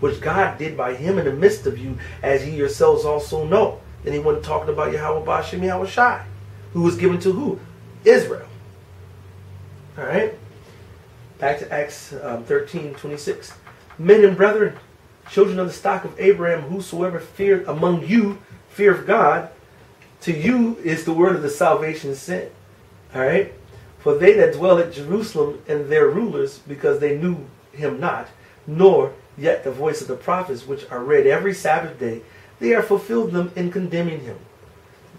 which God did by him in the midst of you, as ye yourselves also know. Then he wasn't talking about Yahweh Ba'ashem Yahweh Shai, who was given to who? Israel. All right. Back to Acts 13:26. Men and brethren, children of the stock of Abraham, whosoever feared among you fear of God, to you is the word of the salvation sent. All right. For they that dwell at Jerusalem and their rulers, because they knew him not, nor yet the voice of the prophets, which are read every Sabbath day, they are fulfilled them in condemning him.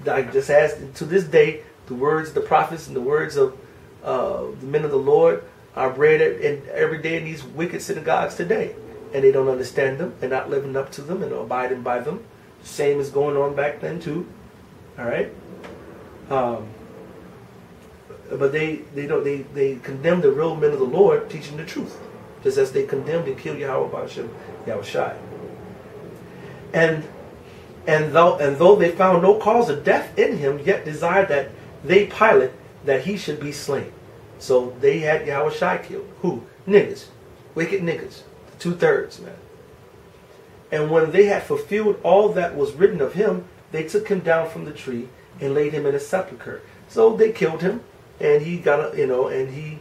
Like just as to this day, the words of the prophets and the words of the men of the Lord are read every day in these wicked synagogues today. And they don't understand them and not living up to them and abiding by them. The same is going on back then too. All right. But they condemn the real men of the Lord teaching the truth, just as they condemned and killed Yahweh Ba'ashem Yahweh Shai. And though they found no cause of death in him, yet desired that they Pilate that he should be slain. So they had Yahweh Shai killed. Who? Niggas. Wicked niggas. 2/3, man. And when they had fulfilled all that was written of him, they took him down from the tree and laid him in a sepulchre. So they killed him, and he got and he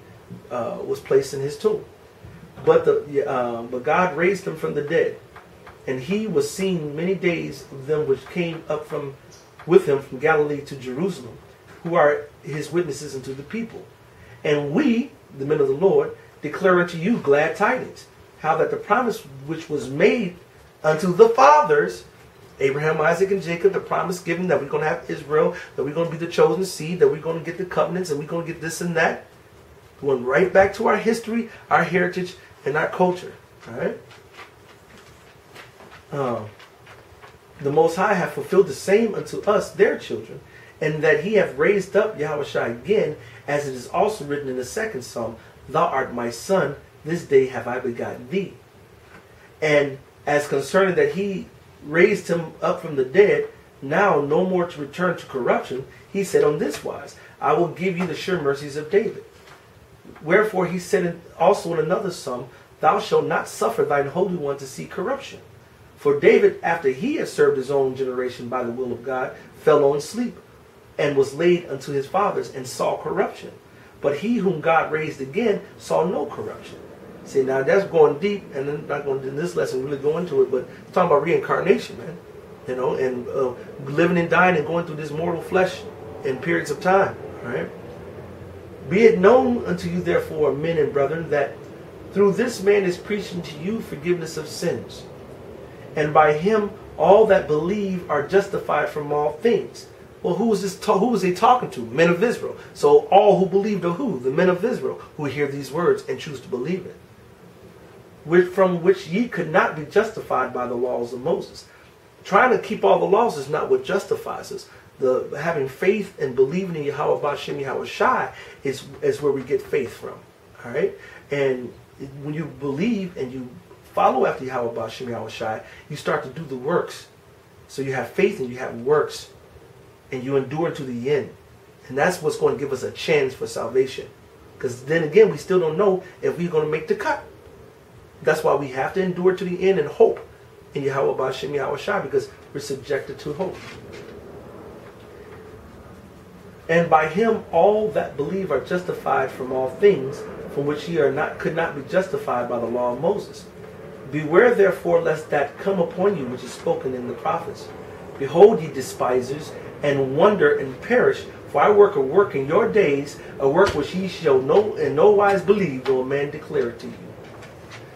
was placed in his tomb. But God raised him from the dead, and he was seen many days of them which came up with him from Galilee to Jerusalem, who are his witnesses unto the people. And we, the men of the Lord, declare unto you glad tidings, how that the promise which was made unto the fathers, Abraham, Isaac, and Jacob, the promise given that we're going to have Israel, that we're going to be the chosen seed, that we're going to get the covenants, and we're going to get this and that. Going right back to our history, our heritage, and our culture. All right? The Most High hath fulfilled the same unto us, their children, and that he hath raised up Yahweh Shai again, as it is also written in the second psalm, Thou art my son, this day have I begotten thee. And as concerning that he raised him up from the dead, now no more to return to corruption, he said on this wise, I will give you the sure mercies of David. Wherefore he said also in another psalm, Thou shalt not suffer thine Holy One to see corruption. For David, after he had served his own generation by the will of God, fell on sleep, and was laid unto his fathers, and saw corruption. But he whom God raised again saw no corruption. See, now that's going deep, and I'm not going to in this lesson really go into it, but it's talking about reincarnation, man. You know, and living and dying and going through this mortal flesh in periods of time. All right. Be it known unto you, therefore, men and brethren, that through this man is preaching to you forgiveness of sins. And by him all that believe are justified from all things. Well, who was he talking to? Men of Israel. So all who believed are who? The men of Israel, who hear these words and choose to believe it. From which ye could not be justified by the laws of Moses. Trying to keep all the laws is not what justifies us. Having faith and believing in Yahweh Ba'ashem Yahweh Shai is where we get faith from. All right? And when you believe and you follow after Yahweh Ba'ashem Yahweh Shai, you start to do the works. So you have faith and you have works. And you endure to the end. And that's what's going to give us a chance for salvation. Because then again, we still don't know if we're going to make the cut. That's why we have to endure to the end and hope in Yahweh Ba'ashem Yahweh Shai, because we're subjected to hope. And by him all that believe are justified from all things, from which ye could not be justified by the law of Moses. Beware therefore lest that come upon you which is spoken in the prophets. Behold, ye despisers, and wonder and perish, for I work a work in your days, a work which ye shall in no wise believe, though a man declare it to you.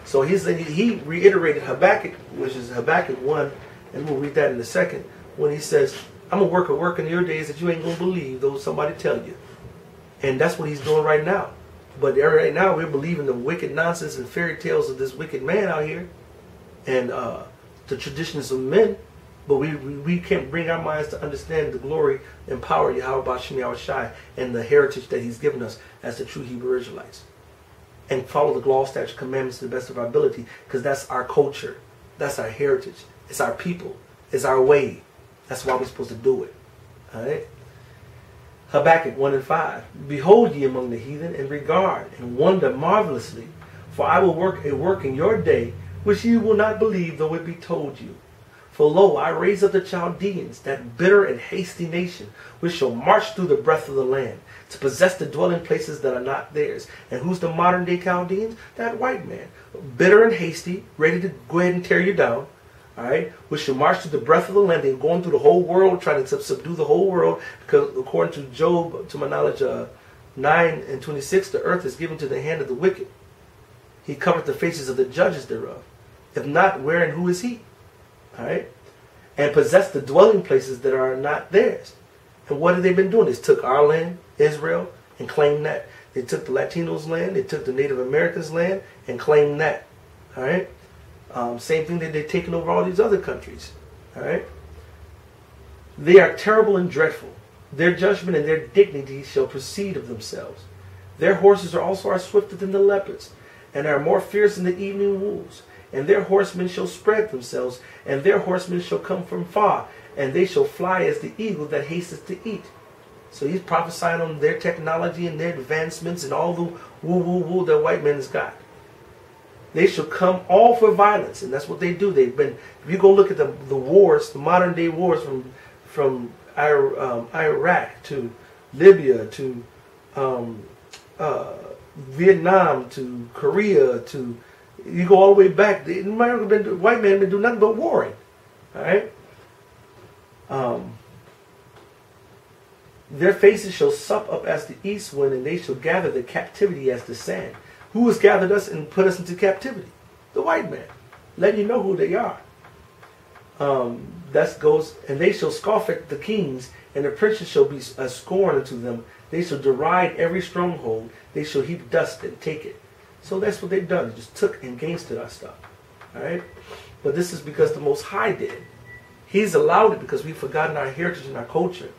So he reiterated Habakkuk, which is Habakkuk 1, and we'll read that in a second, when he says, I'm going to work a work in your days that you ain't going to believe, though somebody tell you. And that's what he's doing right now. But right now we're believing the wicked nonsense and fairy tales of this wicked man out here, and the traditions of men. But we can't bring our minds to understand the glory and power of Yahweh Ba'ashem Yahweh Shai and the heritage that he's given us as the true Hebrew Israelites. And follow the law, statutes, commandments to the best of our ability, because that's our culture. That's our heritage. It's our people. It's our way. That's why we're supposed to do it. All right? Habakkuk 1 and 5. Behold ye among the heathen, and regard, and wonder marvelously. For I will work a work in your day, which ye will not believe, though it be told you. For lo, I raise up the Chaldeans, that bitter and hasty nation, which shall march through the breadth of the land, to possess the dwelling places that are not theirs. And who's the modern day Chaldeans? That white man. Bitter and hasty, ready to go ahead and tear you down. Alright? Which shall march through the breadth of the land. They're going through the whole world, trying to subdue the whole world. Because according to Job, to my knowledge, 9:26, the earth is given to the hand of the wicked. He covered the faces of the judges thereof. If not, where and who is he? Alright? And possess the dwelling places that are not theirs. And what have they been doing? They took our land, Israel, and claimed that. They took the Latinos' land, they took the Native Americans' land, and claimed that. Alright? Same thing that they're taking over all these other countries. Alright? They are terrible and dreadful. Their judgment and their dignity shall proceed of themselves. Their horses are also swifter than the leopards, and are more fierce than the evening wolves. And their horsemen shall spread themselves, and their horsemen shall come from far, and they shall fly as the eagle that hasteth to eat. So he's prophesying on their technology and their advancements and all the woo that white men has got. They shall come all for violence, and that's what they do. They've been. If you go look at the wars, the modern day wars from Iraq to Libya to Vietnam to Korea to, you go all the way back. The white men been doing nothing but warring. All right. Their faces shall sup up as the east wind, and they shall gather the captivity as the sand. Who has gathered us and put us into captivity? The white man. Letting you know who they are. That goes, and they shall scoff at the kings, and the princes shall be a scorn unto them. They shall deride every stronghold. They shall heap dust and take it. So that's what they've done. They just took and gangsted our stuff. All right? But this is because the Most High did. He's allowed it because we've forgotten our heritage and our culture.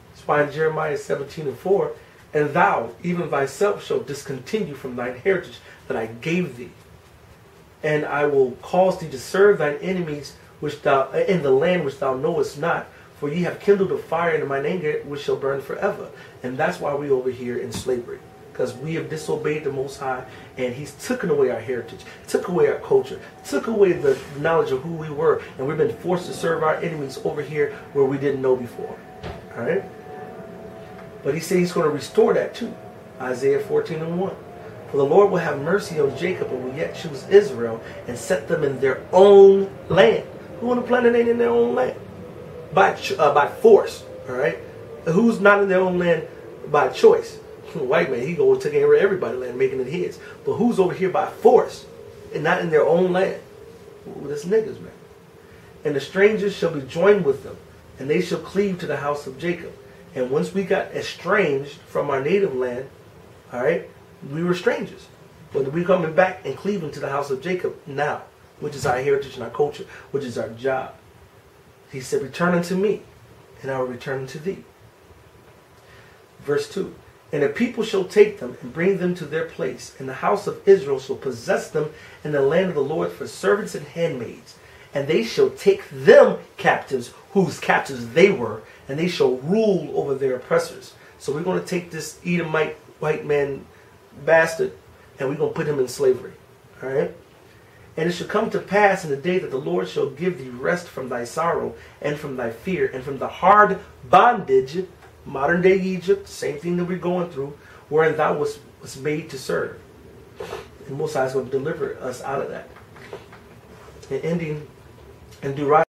That's why in Jeremiah 17:4, and thou, even thyself, shalt discontinue from thine heritage that I gave thee. And I will cause thee to serve thine enemies which thou in the land which thou knowest not, for ye have kindled a fire in mine anger which shall burn forever. And that's why we over here in slavery. Because we have disobeyed the Most High, and He's taken away our heritage, took away our culture, took away the knowledge of who we were, and we've been forced to serve our enemies over here where we didn't know before. Alright? But He said He's going to restore that too. Isaiah 14:1. For the Lord will have mercy on Jacob and will yet choose Israel and set them in their own land. Who on the planet ain't in their own land? By force. Alright? Who's not in their own land by choice? White man, he go and take care of everybody's land, making it his. But who's over here by force and not in their own land? Ooh, that's niggas, man. And the strangers shall be joined with them, and they shall cleave to the house of Jacob. And once we got estranged from our native land, all right, we were strangers. But we're coming back and cleaving to the house of Jacob now, which is our heritage and our culture, which is our job. He said, return unto me, and I will return unto thee. Verse 2. And the people shall take them and bring them to their place, and the house of Israel shall possess them in the land of the Lord for servants and handmaids. And they shall take them captives, whose captives they were, and they shall rule over their oppressors. So we're going to take this Edomite white man bastard, and we're going to put him in slavery. All right? And it shall come to pass in the day that the Lord shall give thee rest from thy sorrow, and from thy fear, and from the hard bondage, modern day Egypt, same thing that we're going through, wherein thou was made to serve. And Most High is going to deliver us out of that. And ending in Deuteronomy